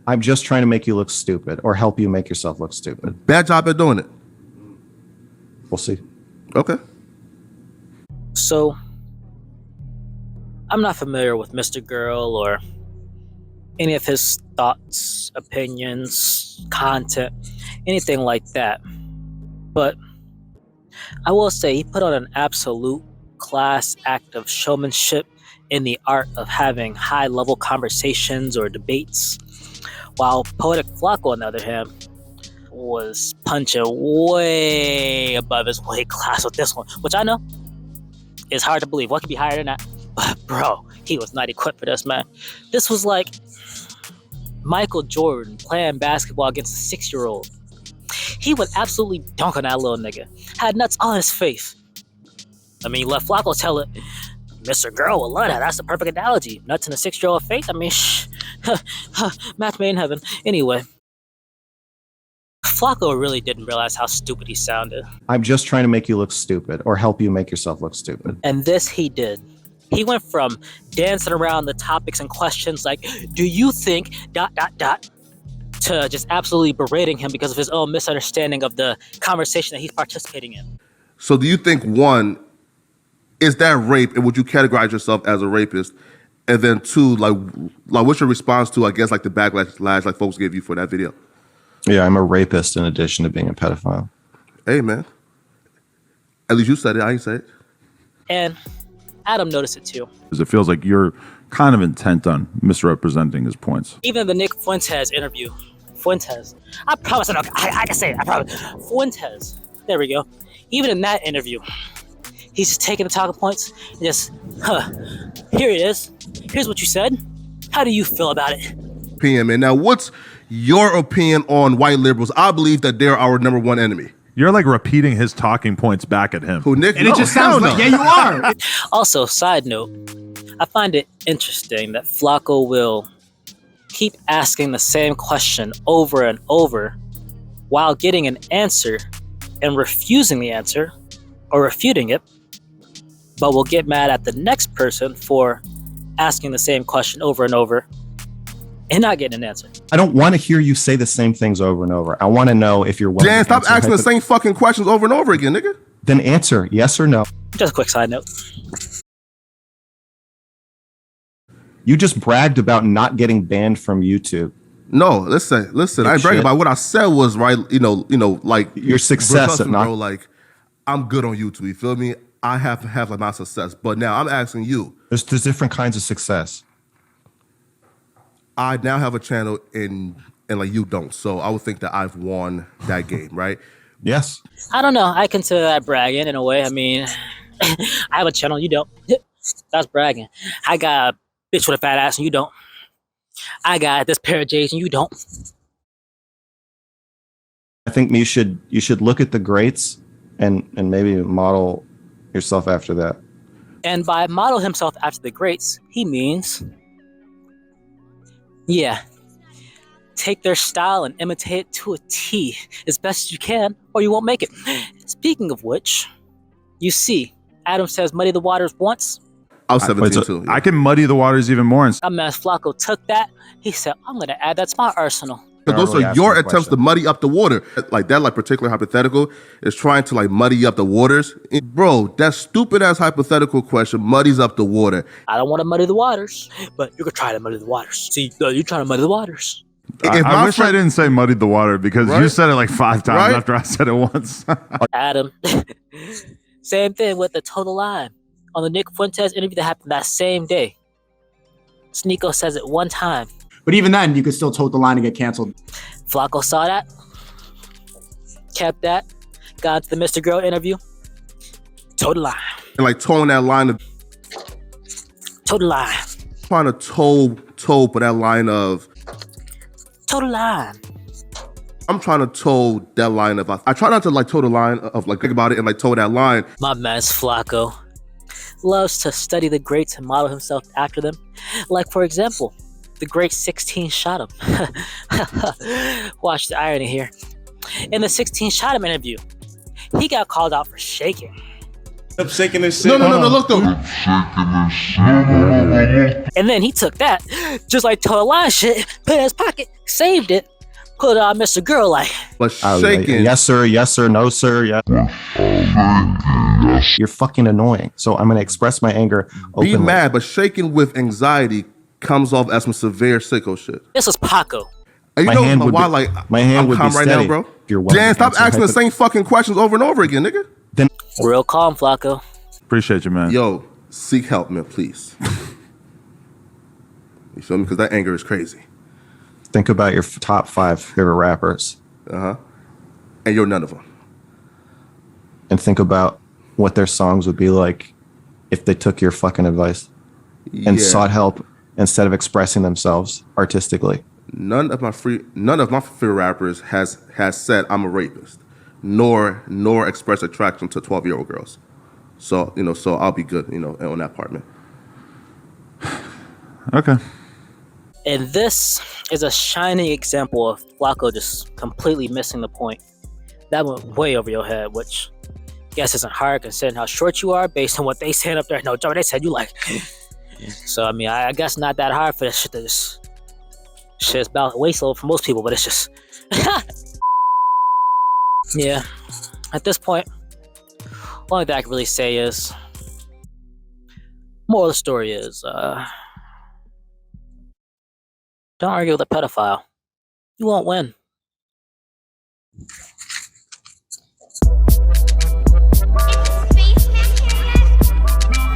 I'm just trying to make you look stupid or help you make yourself look stupid. Bad job at doing it. We'll see. Okay. So, I'm not familiar with Mr. Girl or any of his thoughts, opinions, content, anything like that. But I will say he put on an absolute class act of showmanship in the art of having high-level conversations or debates, while Poetik Flakko, on the other hand, was punching way above his weight class with this one, which I know is hard to believe. What could be higher than that? But bro, he was not equipped for this, man. This was like Michael Jordan playing basketball against a 6-year-old. He would absolutely dunk on that little nigga. Had nuts on his face. I mean, let Flakko tell it. Mr. Girl will love that. That's the perfect analogy. Nuts in a 6-year-old face? I mean, match made in heaven. Anyway, Flakko really didn't realize how stupid he sounded. I'm just trying to make you look stupid or help you make yourself look stupid. And this he did. He went from dancing around the topics and questions like, do you think ... to just absolutely berating him because of his own misunderstanding of the conversation that he's participating in. So do you think, one, is that rape, and would you categorize yourself as a rapist? And then two, like what's your response to, I guess, like the backlash like folks gave you for that video? Yeah, I'm a rapist in addition to being a pedophile. Hey, man. At least you said it. I ain't say it. And Adam noticed it too. Because it feels like you're kind of intent on misrepresenting his points. Even the Nick Fuentes interview. I promise, I can say it. I promise. Fuentes. There we go. Even in that interview, he's just taking the talking points and just, here it is. Here's what you said. How do you feel about it? PM, and now what's your opinion on white liberals? I believe that they're our number one enemy. You're like repeating his talking points back at him. Who, Nick? And it just sounds like, yeah, you are. Also, side note, I find it interesting that Flakko will keep asking the same question over and over while getting an answer and refusing the answer or refuting it, but will get mad at the next person for asking the same question over and over and not getting an answer. I don't want to hear you say the same things over and over. I want to know if you're willing Dan, to stop answer asking the same fucking questions over and over again, nigga. Then answer yes or no. Just a quick side note. You just bragged about not getting banned from YouTube. No, listen. I ain't bragging about what I said was right. You know, like your success at not. Bro, like I'm good on YouTube. You feel me? I have to have my success. But now I'm asking you. There's different kinds of success. I now have a channel and like you don't. So I would think that I've won that game, right? Yes. I don't know. I consider that bragging in a way. I mean, I have a channel, you don't. That's bragging. I got a bitch with a fat ass and you don't. I got this pair of J's and you don't. I think you should look at the greats and maybe model yourself after that. And by model himself after the greats, he means, yeah, take their style and imitate it to a T as best as you can, or you won't make it. Speaking of which, you see, Adam says muddy the waters once. I was 17 too. Yeah. I can muddy the waters even more. My man Flakko took that. He said, I'm going to add that to my arsenal. Those are your attempts to muddy up the water. Like that, like particular hypothetical is trying to like muddy up the waters. Bro, that stupid ass hypothetical question muddies up the water. I don't want to muddy the waters, but you could try to muddy the waters. See, you're trying to muddy the waters. I wish I didn't say muddied the water because you said it like 5 times after I said it once. Adam, same thing with the total line. On the Nick Fuentes interview that happened that same day, Sneeko says it one time. But even then, you could still tote the line and get canceled. Flakko saw that, kept that, got to the Mr. Girl interview, total line. And like towing that line of... Total line. Trying to toe for that line of... Total line. I'm trying to toe that line of... I try not to like toe the line of like think about it and like toe that line. My man's Flakko loves to study the greats and model himself after them. Like, for example, the great 16 shot him. Watch the irony here. In the 16 shot him interview, he got called out for shaking. Up shaking this shit. No. Look though. And then he took that, just like told a line shit, put it in his pocket, saved it, put it on Mr. Girl like. But shaking. Yes, sir. No, sir. Yeah. You're fucking annoying. So I'm gonna express my anger openly. Be mad, but shaking with anxiety comes off as some severe sicko shit. This was Paco. And you My know hand would why? be- Like my hand I'm would be calm right now, steady bro. if you're willing Dan, to stop answer asking the same fucking questions over and over again, nigga. Real calm, Flacco. Appreciate you, man. Yo, seek help, man, please. You feel me? Because that anger is crazy. Think about your top 5 favorite rappers, And you're none of them. and think about what their songs would be like if they took your fucking advice and sought help instead of expressing themselves artistically. None of my favorite rappers has said I'm a rapist, nor expressed attraction to 12-year-old girls. So so I'll be good, on that part, man. Okay. And this is a shining example of Flacco just completely missing the point. That went way over your head, which I guess isn't hard considering how short you are based on what they said up there. No, Joe, they said you like. So, I mean, I guess not that hard for this shit to just... Shit's about wasteful for most people, but it's just... Yeah. At this point, only thing I can really say is... Moral of the story is, don't argue with a pedophile. You won't win.